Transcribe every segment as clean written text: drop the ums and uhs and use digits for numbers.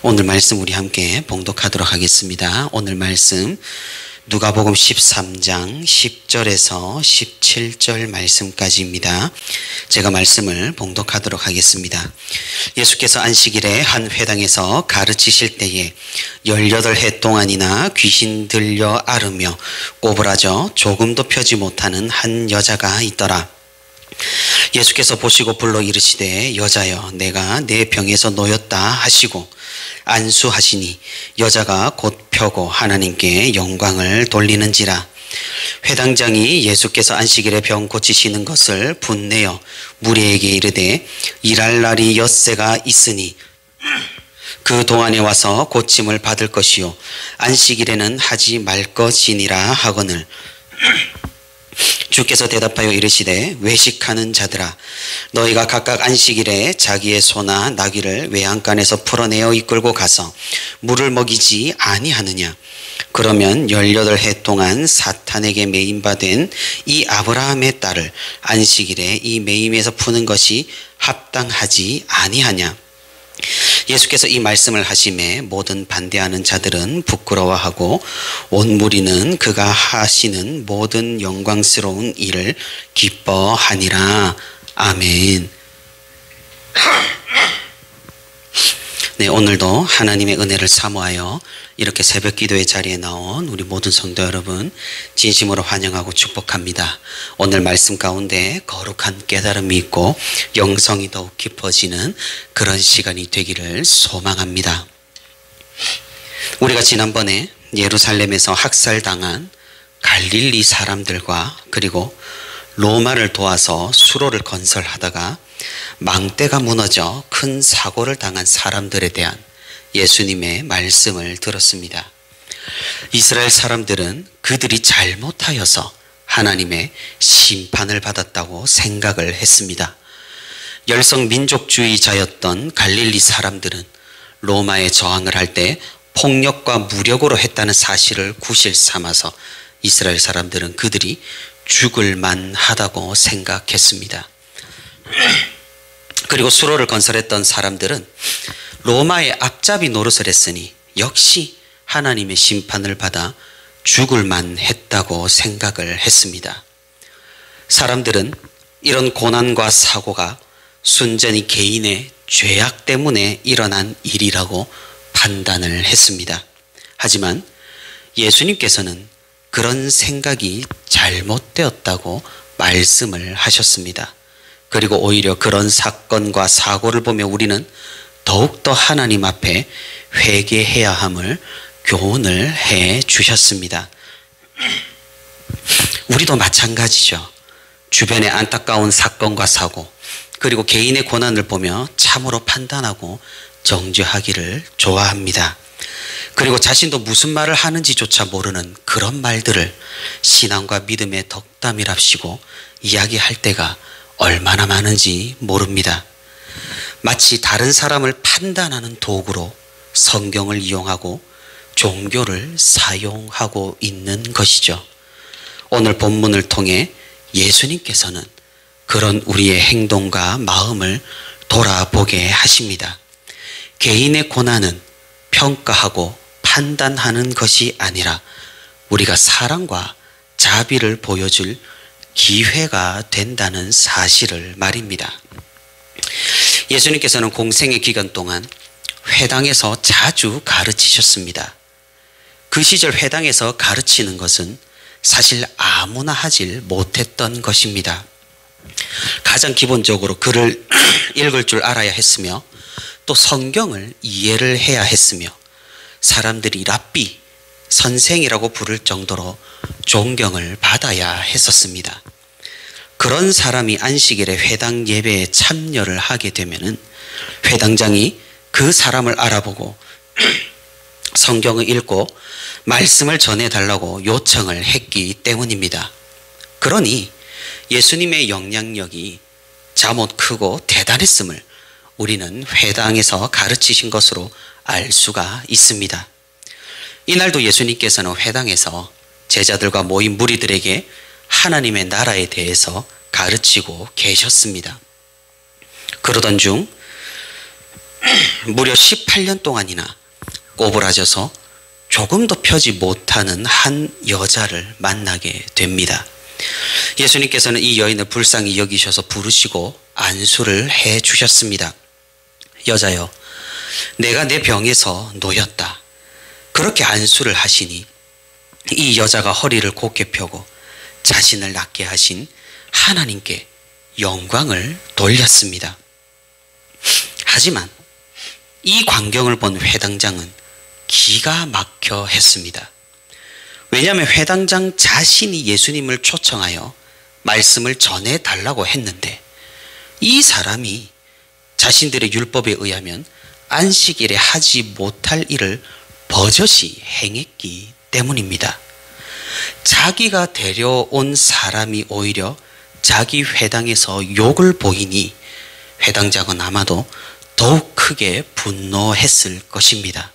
오늘 말씀 우리 함께 봉독하도록 하겠습니다. 오늘 말씀 누가복음 13장 10절에서 17절 말씀까지입니다. 제가 말씀을 봉독하도록 하겠습니다. 예수께서 안식일에 한 회당에서 가르치실 때에 18해 동안이나 귀신 들려 앓으며 꼬부라져 조금도 펴지 못하는 한 여자가 있더라. 예수께서 보시고 불러 이르시되 여자여 내가 내 병에서 놓였다 하시고 안수하시니 여자가 곧 펴고 하나님께 영광을 돌리는지라. 회당장이 예수께서 안식일에 병 고치시는 것을 분내어 무리에게 이르되 일할 날이 엿새가 있으니 그 동안에 와서 고침을 받을 것이요 안식일에는 하지 말 것이니라 하거늘. 주께서 대답하여 이르시되 외식하는 자들아 너희가 각각 안식일에 자기의 소나 나귀를 외양간에서 풀어내어 이끌고 가서 물을 먹이지 아니하느냐. 그러면 18해 동안 사탄에게 매임받은 이 아브라함의 딸을 안식일에 이 매임에서 푸는 것이 합당하지 아니하냐. 예수께서 이 말씀을 하심에 모든 반대하는 자들은 부끄러워하고 온 무리는 그가 하시는 모든 영광스러운 일을 기뻐하니라. 아멘. 네, 오늘도 하나님의 은혜를 사모하여 이렇게 새벽 기도의 자리에 나온 우리 모든 성도 여러분 진심으로 환영하고 축복합니다. 오늘 말씀 가운데 거룩한 깨달음이 있고 영성이 더욱 깊어지는 그런 시간이 되기를 소망합니다. 우리가 지난번에 예루살렘에서 학살당한 갈릴리 사람들과 그리고 로마를 도와서 수로를 건설하다가 망대가 무너져 큰 사고를 당한 사람들에 대한 예수님의 말씀을 들었습니다. 이스라엘 사람들은 그들이 잘못하여서 하나님의 심판을 받았다고 생각을 했습니다. 열성 민족주의자였던 갈릴리 사람들은 로마에 저항을 할 때 폭력과 무력으로 했다는 사실을 구실 삼아서 이스라엘 사람들은 그들이 죽을 만하다고 생각했습니다. 그리고 수로를 건설했던 사람들은 로마의 앞잡이 노릇을 했으니 역시 하나님의 심판을 받아 죽을 만했다고 생각을 했습니다. 사람들은 이런 고난과 사고가 순전히 개인의 죄악 때문에 일어난 일이라고 판단을 했습니다. 하지만 예수님께서는 그런 생각이 잘못되었다고 말씀을 하셨습니다. 그리고 오히려 그런 사건과 사고를 보며 우리는 더욱더 하나님 앞에 회개해야 함을 교훈을 해 주셨습니다. 우리도 마찬가지죠. 주변의 안타까운 사건과 사고 그리고 개인의 고난을 보며 참으로 판단하고 정죄하기를 좋아합니다. 그리고 자신도 무슨 말을 하는지조차 모르는 그런 말들을 신앙과 믿음의 덕담이랍시고 이야기할 때가 얼마나 많은지 모릅니다. 마치 다른 사람을 판단하는 도구로 성경을 이용하고 종교를 사용하고 있는 것이죠. 오늘 본문을 통해 예수님께서는 그런 우리의 행동과 마음을 돌아보게 하십니다. 개인의 고난은 평가하고 판단하는 것이 아니라 우리가 사랑과 자비를 보여줄 기회가 된다는 사실을 말입니다. 예수님께서는 공생의 기간 동안 회당에서 자주 가르치셨습니다. 그 시절 회당에서 가르치는 것은 사실 아무나 하질 못했던 것입니다. 가장 기본적으로 글을 읽을 줄 알아야 했으며 또 성경을 이해를 해야 했으며 사람들이 랍비, 선생이라고 부를 정도로 존경을 받아야 했었습니다. 그런 사람이 안식일에 회당 예배에 참여를 하게 되면은 회당장이 그 사람을 알아보고 성경을 읽고 말씀을 전해달라고 요청을 했기 때문입니다. 그러니 예수님의 영향력이 자못 크고 대단했음을 우리는 회당에서 가르치신 것으로 알 수가 있습니다. 이날도 예수님께서는 회당에서 제자들과 모인 무리들에게 하나님의 나라에 대해서 가르치고 계셨습니다. 그러던 중 무려 18년 동안이나 꼬부라져서 조금도 펴지 못하는 한 여자를 만나게 됩니다. 예수님께서는 이 여인을 불쌍히 여기셔서 부르시고 안수를 해 주셨습니다. 여자여, 내가 내 병에서 놓였다. 그렇게 안수를 하시니 이 여자가 허리를 곧게 펴고 자신을 낫게 하신 하나님께 영광을 돌렸습니다. 하지만 이 광경을 본 회당장은 기가 막혀 했습니다. 왜냐하면 회당장 자신이 예수님을 초청하여 말씀을 전해달라고 했는데 이 사람이 자신들의 율법에 의하면 안식일에 하지 못할 일을 버젓이 행했기 때문입니다. 자기가 데려온 사람이 오히려 자기 회당에서 욕을 보이니 회당장은 아마도 더욱 크게 분노했을 것입니다.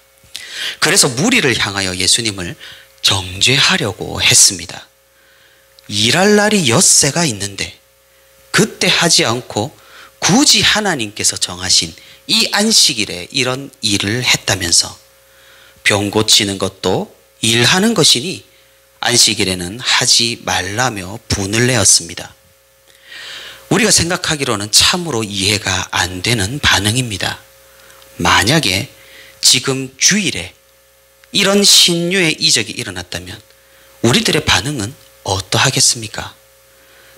그래서 무리를 향하여 예수님을 정죄하려고 했습니다. 일할 날이 엿새가 있는데 그때 하지 않고 굳이 하나님께서 정하신 이 안식일에 이런 일을 했다면서 병 고치는 것도 일하는 것이니 안식일에는 하지 말라며 분을 내었습니다. 우리가 생각하기로는 참으로 이해가 안 되는 반응입니다. 만약에 지금 주일에 이런 신유의 이적이 일어났다면 우리들의 반응은 어떠하겠습니까?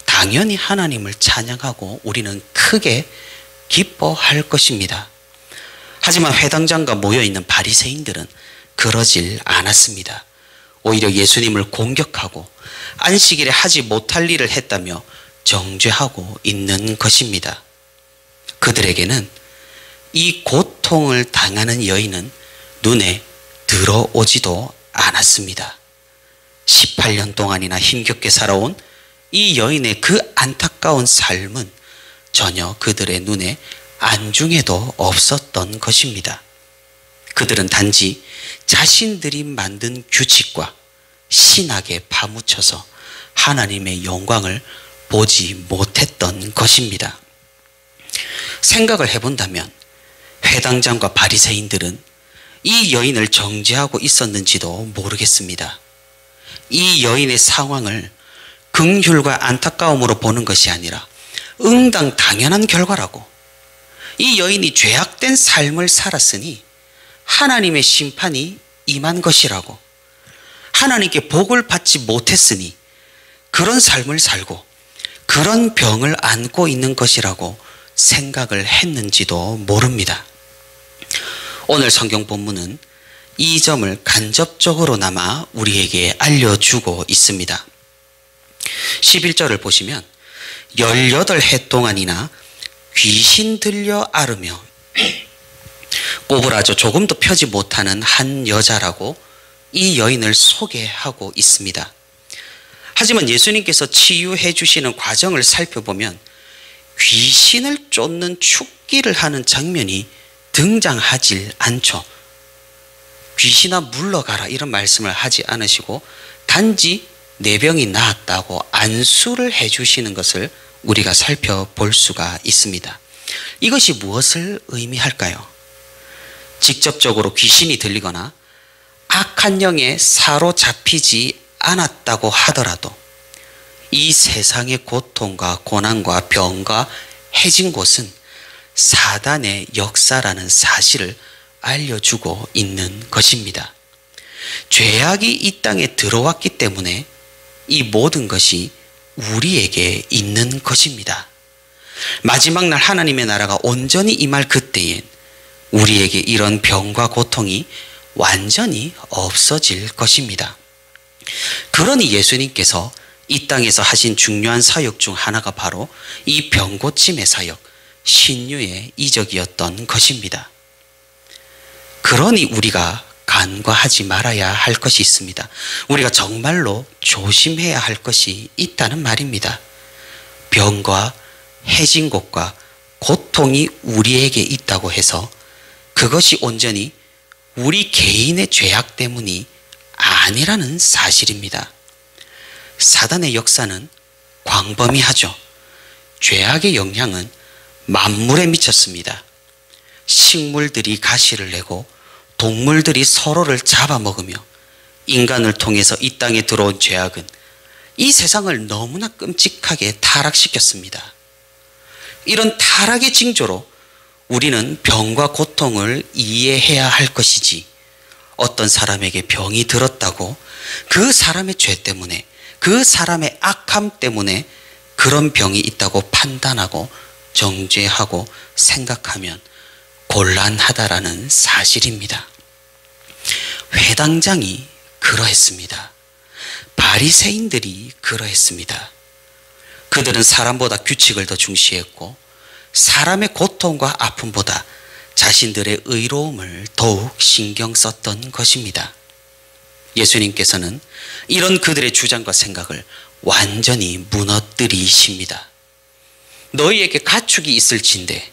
당연히 하나님을 찬양하고 우리는 크게 기뻐할 것입니다. 하지만 회당장과 모여있는 바리새인들은 그러질 않았습니다. 오히려 예수님을 공격하고 안식일에 하지 못할 일을 했다며 정죄하고 있는 것입니다. 그들에게는 이 고통을 당하는 여인은 눈에 들어오지도 않았습니다. 18년 동안이나 힘겹게 살아온 이 여인의 그 안타까운 삶은 전혀 그들의 눈에 안중에도 없었던 것입니다. 그들은 단지 자신들이 만든 규칙과 신학에 파묻혀서 하나님의 영광을 보지 못했던 것입니다. 생각을 해본다면 회당장과 바리새인들은 이 여인을 정죄하고 있었는지도 모르겠습니다. 이 여인의 상황을 긍휼과 안타까움으로 보는 것이 아니라 응당 당연한 결과라고, 이 여인이 죄악된 삶을 살았으니 하나님의 심판이 임한 것이라고, 하나님께 복을 받지 못했으니 그런 삶을 살고 그런 병을 안고 있는 것이라고 생각을 했는지도 모릅니다. 오늘 성경 본문은 이 점을 간접적으로나마 우리에게 알려주고 있습니다. 11절을 보시면 18해 동안이나 귀신 들려 앓으며 꼬부라져 조금도 펴지 못하는 한 여자라고 이 여인을 소개하고 있습니다. 하지만 예수님께서 치유해 주시는 과정을 살펴보면 귀신을 쫓는 축기를 하는 장면이 등장하질 않죠. 귀신아 물러가라 이런 말씀을 하지 않으시고 단지 내 병이 나았다고 안수를 해 주시는 것을 우리가 살펴볼 수가 있습니다. 이것이 무엇을 의미할까요? 직접적으로 귀신이 들리거나 악한 영에 사로잡히지 않았다고 하더라도 이 세상의 고통과 고난과 병과 해진 곳은 사단의 역사라는 사실을 알려주고 있는 것입니다. 죄악이 이 땅에 들어왔기 때문에 이 모든 것이 우리에게 있는 것입니다. 마지막 날 하나님의 나라가 온전히 임할 그때엔 우리에게 이런 병과 고통이 완전히 없어질 것입니다. 그러니 예수님께서 이 땅에서 하신 중요한 사역 중 하나가 바로 이 병고침의 사역, 신유의 이적이었던 것입니다. 그러니 우리가 간과하지 말아야 할 것이 있습니다. 우리가 정말로 조심해야 할 것이 있다는 말입니다. 병과 해진 곳과 고통이 우리에게 있다고 해서 그것이 온전히 우리 개인의 죄악 때문이 아니라는 사실입니다. 사단의 역사는 광범위하죠. 죄악의 영향은 만물에 미쳤습니다. 식물들이 가시를 내고 동물들이 서로를 잡아먹으며 인간을 통해서 이 땅에 들어온 죄악은 이 세상을 너무나 끔찍하게 타락시켰습니다. 이런 타락의 징조로 우리는 병과 고통을 이해해야 할 것이지, 어떤 사람에게 병이 들었다고 그 사람의 죄 때문에, 그 사람의 악함 때문에 그런 병이 있다고 판단하고 정죄하고 생각하면 곤란하다라는 사실입니다. 회당장이 그러했습니다. 바리새인들이 그러했습니다. 그들은 사람보다 규칙을 더 중시했고 사람의 고통과 아픔보다 자신들의 의로움을 더욱 신경 썼던 것입니다. 예수님께서는 이런 그들의 주장과 생각을 완전히 무너뜨리십니다. 너희에게 가축이 있을진데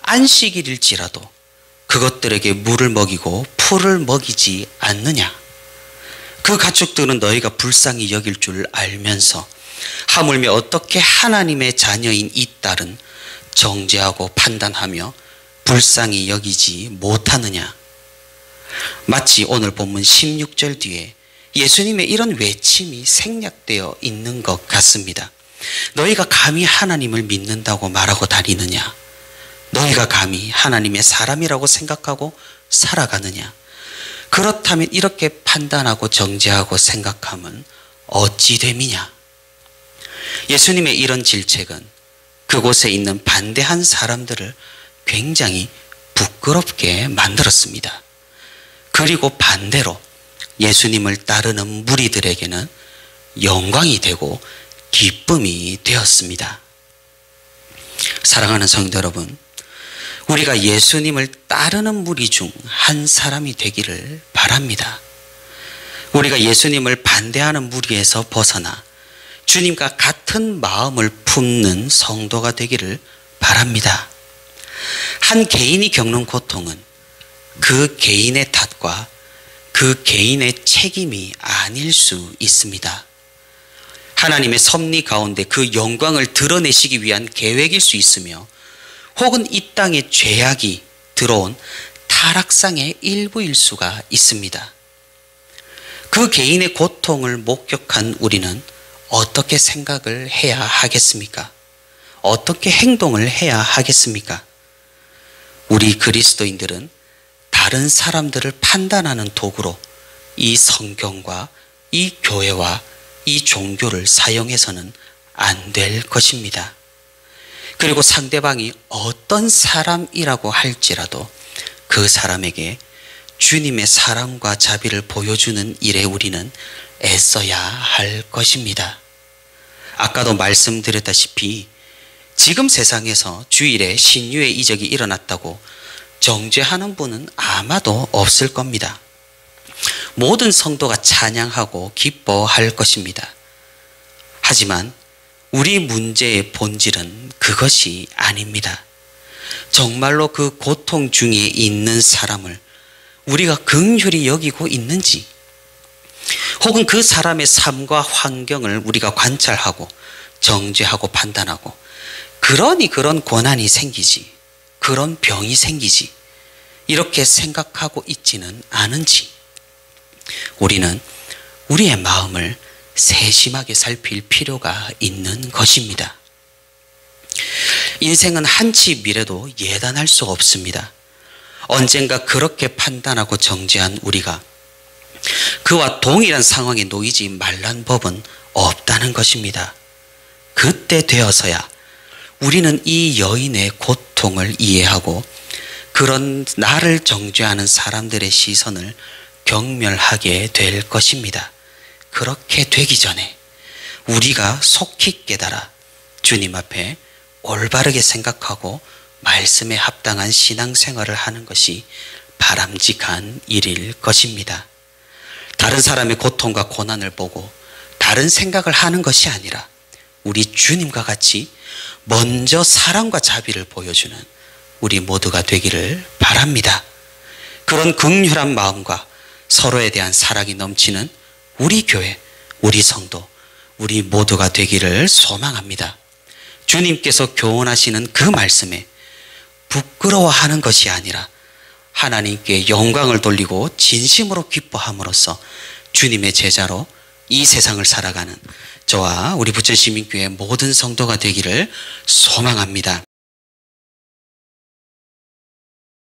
안식일일지라도 그것들에게 물을 먹이고 풀을 먹이지 않느냐? 그 가축들은 너희가 불쌍히 여길 줄 알면서 하물며 어떻게 하나님의 자녀인 이 딸은 정죄하고 판단하며 불쌍히 여기지 못하느냐? 마치 오늘 본문 16절 뒤에 예수님의 이런 외침이 생략되어 있는 것 같습니다. 너희가 감히 하나님을 믿는다고 말하고 다니느냐? 너희가 감히 하나님의 사람이라고 생각하고 살아가느냐? 그렇다면 이렇게 판단하고 정죄하고 생각하면 어찌 됨이냐? 예수님의 이런 질책은 그곳에 있는 반대한 사람들을 굉장히 부끄럽게 만들었습니다. 그리고 반대로 예수님을 따르는 무리들에게는 영광이 되고 기쁨이 되었습니다. 사랑하는 성도 여러분, 우리가 예수님을 따르는 무리 중 한 사람이 되기를 바랍니다. 우리가 예수님을 반대하는 무리에서 벗어나 주님과 같은 마음을 품는 성도가 되기를 바랍니다. 한 개인이 겪는 고통은 그 개인의 탓과 그 개인의 책임이 아닐 수 있습니다. 하나님의 섭리 가운데 그 영광을 드러내시기 위한 계획일 수 있으며, 혹은 이 땅에 죄악이 들어온 타락상의 일부일 수가 있습니다. 그 개인의 고통을 목격한 우리는 어떻게 생각을 해야 하겠습니까? 어떻게 행동을 해야 하겠습니까? 우리 그리스도인들은 다른 사람들을 판단하는 도구로 이 성경과 이 교회와 이 종교를 사용해서는 안 될 것입니다. 그리고 상대방이 어떤 사람이라고 할지라도 그 사람에게 주님의 사랑과 자비를 보여주는 일에 우리는 애써야 할 것입니다. 아까도 말씀드렸다시피 지금 세상에서 주일에 신유의 이적이 일어났다고 정죄하는 분은 아마도 없을 겁니다. 모든 성도가 찬양하고 기뻐할 것입니다. 하지만 우리 문제의 본질은 그것이 아닙니다. 정말로 그 고통 중에 있는 사람을 우리가 긍휼히 여기고 있는지, 혹은 그 사람의 삶과 환경을 우리가 관찰하고 정죄하고 판단하고 그러니 그런 고난이 생기지, 그런 병이 생기지, 이렇게 생각하고 있지는 않은지, 우리는 우리의 마음을 세심하게 살필 필요가 있는 것입니다. 인생은 한치 미래도 예단할 수 없습니다. 언젠가 그렇게 판단하고 정죄한 우리가 그와 동일한 상황에 놓이지 말란 법은 없다는 것입니다. 그때 되어서야 우리는 이 여인의 고통을 이해하고 그런 나를 정죄하는 사람들의 시선을 경멸하게 될 것입니다. 그렇게 되기 전에 우리가 속히 깨달아 주님 앞에 올바르게 생각하고 말씀에 합당한 신앙생활을 하는 것이 바람직한 일일 것입니다. 다른 사람의 고통과 고난을 보고 다른 생각을 하는 것이 아니라 우리 주님과 같이 먼저 사랑과 자비를 보여주는 우리 모두가 되기를 바랍니다. 그런 긍휼한 마음과 서로에 대한 사랑이 넘치는 우리 교회, 우리 성도, 우리 모두가 되기를 소망합니다. 주님께서 교훈하시는 그 말씀에 부끄러워하는 것이 아니라 하나님께 영광을 돌리고 진심으로 기뻐함으로써 주님의 제자로 이 세상을 살아가는 저와 우리 부천시민교회 모든 성도가 되기를 소망합니다.